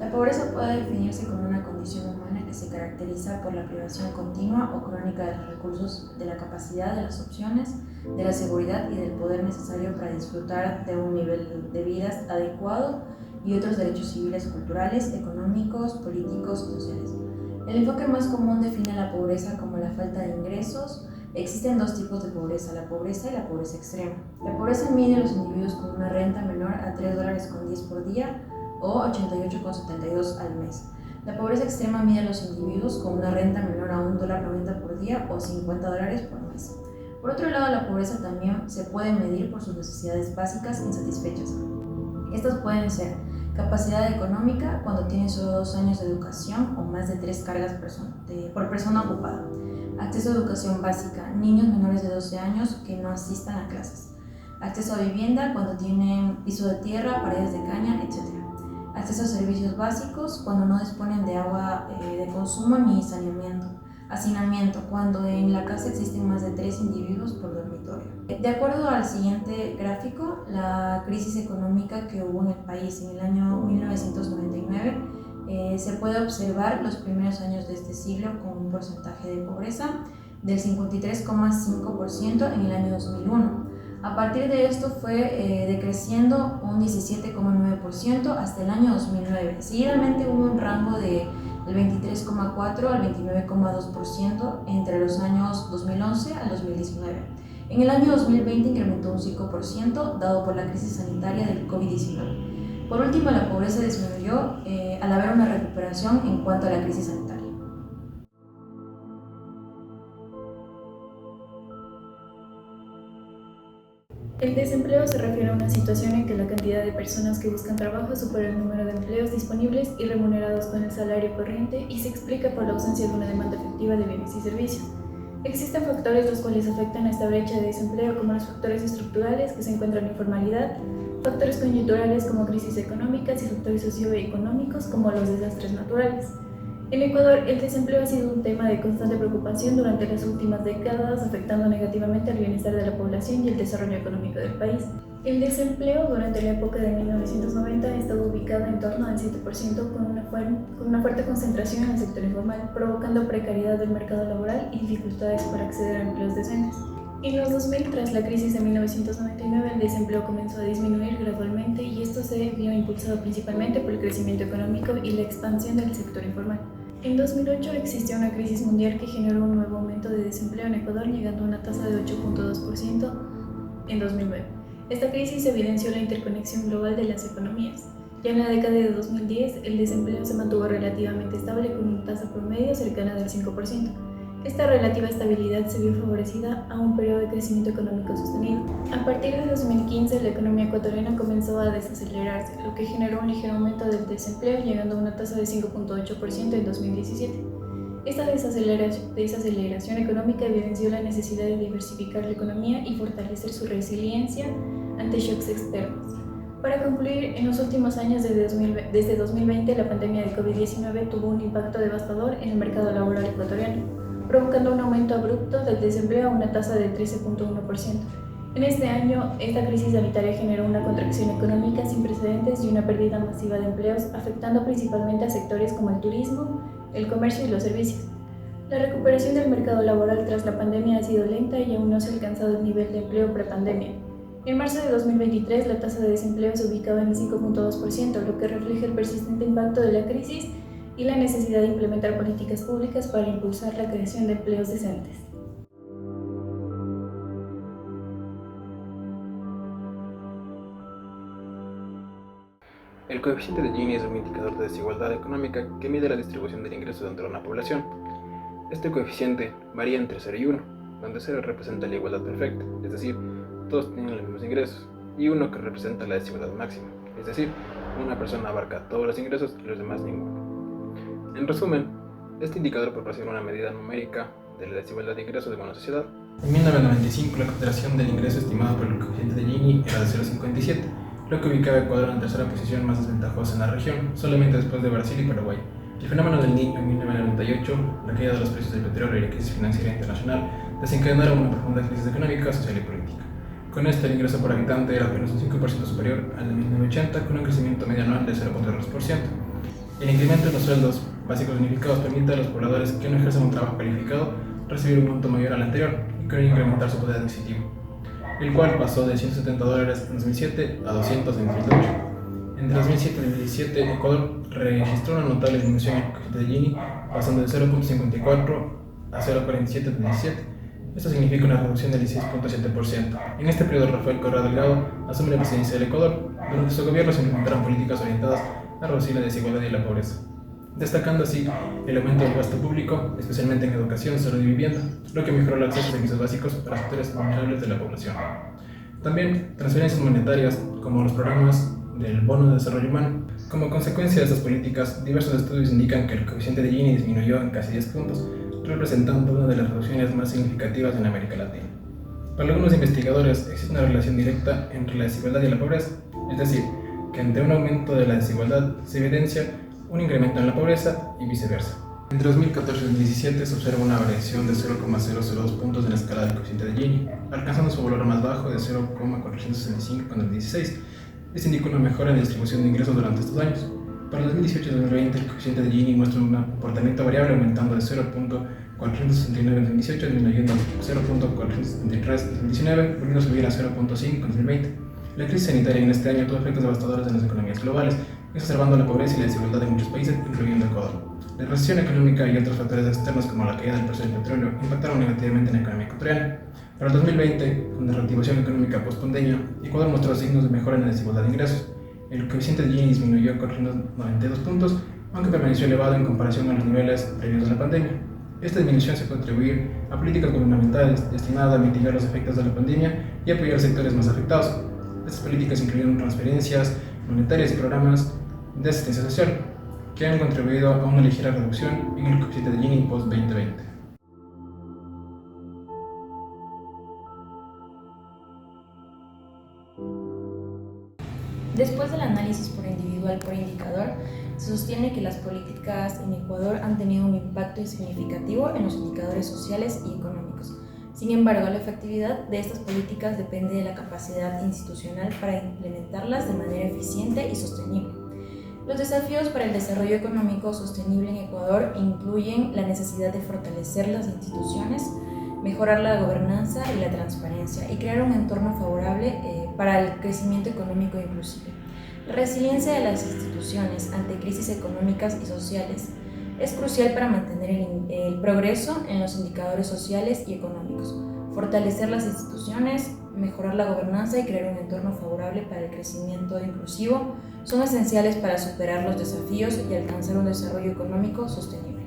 La pobreza puede definirse como una condición humana que se caracteriza por la privación continua o crónica de los recursos, de la capacidad, de las opciones, de la seguridad y del poder necesario para disfrutar de un nivel de vida adecuado y otros derechos civiles, culturales, económicos, políticos y sociales. El enfoque más común define la pobreza como la falta de ingresos. Existen dos tipos de pobreza, la pobreza y la pobreza extrema. La pobreza mide a los individuos con una renta menor a $3.10 por día o 88,72 al mes. La pobreza extrema mide a los individuos con una renta menor a $1.90 por día o $50 por mes. Por otro lado, la pobreza también se puede medir por sus necesidades básicas insatisfechas. Estas pueden ser capacidad económica cuando tiene solo 2 años de educación o más de 3 cargas por persona ocupada. Acceso a educación básica, niños menores de 12 años que no asistan a clases. Acceso a vivienda cuando tienen piso de tierra, paredes de caña, etc. Acceso a servicios básicos cuando no disponen de agua de consumo ni saneamiento. Hacinamiento cuando en la casa existen más de 3 individuos por dormitorio. De acuerdo al siguiente gráfico, la crisis económica que hubo en el país en el año 1999 se puede observar los primeros años de este siglo con un porcentaje de pobreza del 53,5% en el año 2001. A partir de esto fue decreciendo un 17,9% hasta el año 2009. Seguidamente hubo un rango del 23,4 al 29,2% entre los años 2011 al 2019. En el año 2020 incrementó un 5% dado por la crisis sanitaria del COVID-19. Por último, la pobreza disminuyó al haber una recuperación en cuanto a la crisis sanitaria. El desempleo se refiere a una situación en que la cantidad de personas que buscan trabajo supera el número de empleos disponibles y remunerados con el salario corriente y se explica por la ausencia de una demanda efectiva de bienes y servicios. Existen factores los cuales afectan a esta brecha de desempleo, como los factores estructurales que se encuentran en informalidad, factores coyunturales como crisis económicas y factores socioeconómicos como los desastres naturales. En Ecuador, el desempleo ha sido un tema de constante preocupación durante las últimas décadas, afectando negativamente al bienestar de la población y el desarrollo económico del país. El desempleo durante la época de 1990 estaba ubicado en torno al 7%, con una fuerte concentración en el sector informal, provocando precariedad del mercado laboral y dificultades para acceder a empleos decentes. En los 2000, tras la crisis de 1999, el desempleo comenzó a disminuir gradualmente y esto se vio impulsado principalmente por el crecimiento económico y la expansión del sector informal. En 2008 existió una crisis mundial que generó un nuevo aumento de desempleo en Ecuador, llegando a una tasa de 8,2% en 2009. Esta crisis evidenció la interconexión global de las economías. Ya en la década de 2010, el desempleo se mantuvo relativamente estable con una tasa promedio cercana del 5%. Esta relativa estabilidad se vio favorecida a un periodo de crecimiento económico sostenido. A partir de 2015, la economía económica comenzó a desacelerarse, lo que generó un ligero aumento del desempleo, llegando a una tasa de 5,8% en 2017. Esta desaceleración económica evidenció la necesidad de diversificar la economía y fortalecer su resiliencia ante shocks externos. Para concluir, en los últimos años, desde 2020, la pandemia del COVID-19 tuvo un impacto devastador en el mercado laboral ecuatoriano, provocando un aumento abrupto del desempleo a una tasa de 13,1%. En este año, esta crisis sanitaria generó una contracción económica sin precedentes y una pérdida masiva de empleos, afectando principalmente a sectores como el turismo, el comercio y los servicios. La recuperación del mercado laboral tras la pandemia ha sido lenta y aún no se ha alcanzado el nivel de empleo prepandemia. En marzo de 2023, la tasa de desempleo se ubicaba en el 5,2%, lo que refleja el persistente impacto de la crisis y la necesidad de implementar políticas públicas para impulsar la creación de empleos decentes. El coeficiente de Gini es un indicador de desigualdad económica que mide la distribución del ingreso dentro de una población. Este coeficiente varía entre 0 y 1, donde 0 representa la igualdad perfecta, es decir, todos tienen los mismos ingresos, y 1 que representa la desigualdad máxima, es decir, una persona abarca todos los ingresos y los demás ninguno. En resumen, este indicador proporciona una medida numérica de la desigualdad de ingresos de una sociedad. En 1995, la contracción del ingreso estimado por el coeficiente de Gini era de 0,57, lo que ubicaba a Ecuador en la tercera posición más desventajosa en la región, solamente después de Brasil y Paraguay. El fenómeno del Niño en 1998, la caída de los precios del petróleo y la crisis financiera internacional desencadenaron una profunda crisis económica, social y política. Con esto, el ingreso por habitante era apenas un 5% superior al de 1980, con un crecimiento medio anual de 0,2%. El incremento en los sueldos básicos unificados permite a los pobladores que no ejercen un trabajo calificado recibir un monto mayor al anterior y con ello incrementar su poder adquisitivo, el cual pasó de $170 en 2007 a $200 en 2008. Entre 2007 y 2017, Ecuador registró una notable disminución en el coeficiente de Gini, pasando de 0.54 a 0.47 en 2017. Esto significa una reducción del 16.7%. En este periodo, Rafael Correa Delgado asume la presidencia del Ecuador. Durante su gobierno se implementaron políticas orientadas a reducir la desigualdad y la pobreza, destacando así el aumento del gasto público, especialmente en educación, salud y vivienda, lo que mejoró el acceso a servicios básicos para sectores vulnerables de la población. También transferencias monetarias, como los programas del Bono de Desarrollo Humano. Como consecuencia de estas políticas, diversos estudios indican que el coeficiente de Gini disminuyó en casi 10 puntos, representando una de las reducciones más significativas en América Latina. Para algunos investigadores existe una relación directa entre la desigualdad y la pobreza, es decir, que ante un aumento de la desigualdad se evidencia un incremento en la pobreza y viceversa. Entre 2014 y 2017 se observa una variación de 0,002 puntos en la escala del coeficiente de Gini, alcanzando su valor más bajo de 0,465 en 2016. Esto indica una mejora en la distribución de ingresos durante estos años. Para 2018 y 2020 el coeficiente de Gini muestra un comportamiento variable, aumentando de 0.469 en 2018, disminuyendo a 0.473 en 2019, volviendo a subir a 0.5 en 2020. La crisis sanitaria en este año tuvo efectos devastadores en las economías globales, exacerbando la pobreza y la desigualdad de muchos países, incluyendo Ecuador. La recesión económica y otros factores externos como la caída del precio del petróleo impactaron negativamente en la economía ecuatoriana. Para el 2020, con la reactivación económica post-pandemia, Ecuador mostró signos de mejora en la desigualdad de ingresos. El coeficiente de Gini disminuyó 492 puntos, aunque permaneció elevado en comparación a los niveles previos a la pandemia. Esta disminución se puede atribuir a políticas gubernamentales destinadas a mitigar los efectos de la pandemia y apoyar sectores más afectados. Estas políticas incluyeron transferencias monetarias y programas de asistencia social, que han contribuido a una ligera reducción en el coeficiente de Gini post-2020. Después del análisis por individual por indicador, se sostiene que las políticas en Ecuador han tenido un impacto significativo en los indicadores sociales y económicos. Sin embargo, la efectividad de estas políticas depende de la capacidad institucional para implementarlas de manera eficiente y sostenible. Los desafíos para el desarrollo económico sostenible en Ecuador incluyen la necesidad de fortalecer las instituciones, mejorar la gobernanza y la transparencia y crear un entorno favorable para el crecimiento económico inclusive. La resiliencia de las instituciones ante crisis económicas y sociales es crucial para mantener el progreso en los indicadores sociales y económicos, fortalecer las instituciones, mejorar la gobernanza y crear un entorno favorable para el crecimiento inclusivo son esenciales para superar los desafíos y alcanzar un desarrollo económico sostenible.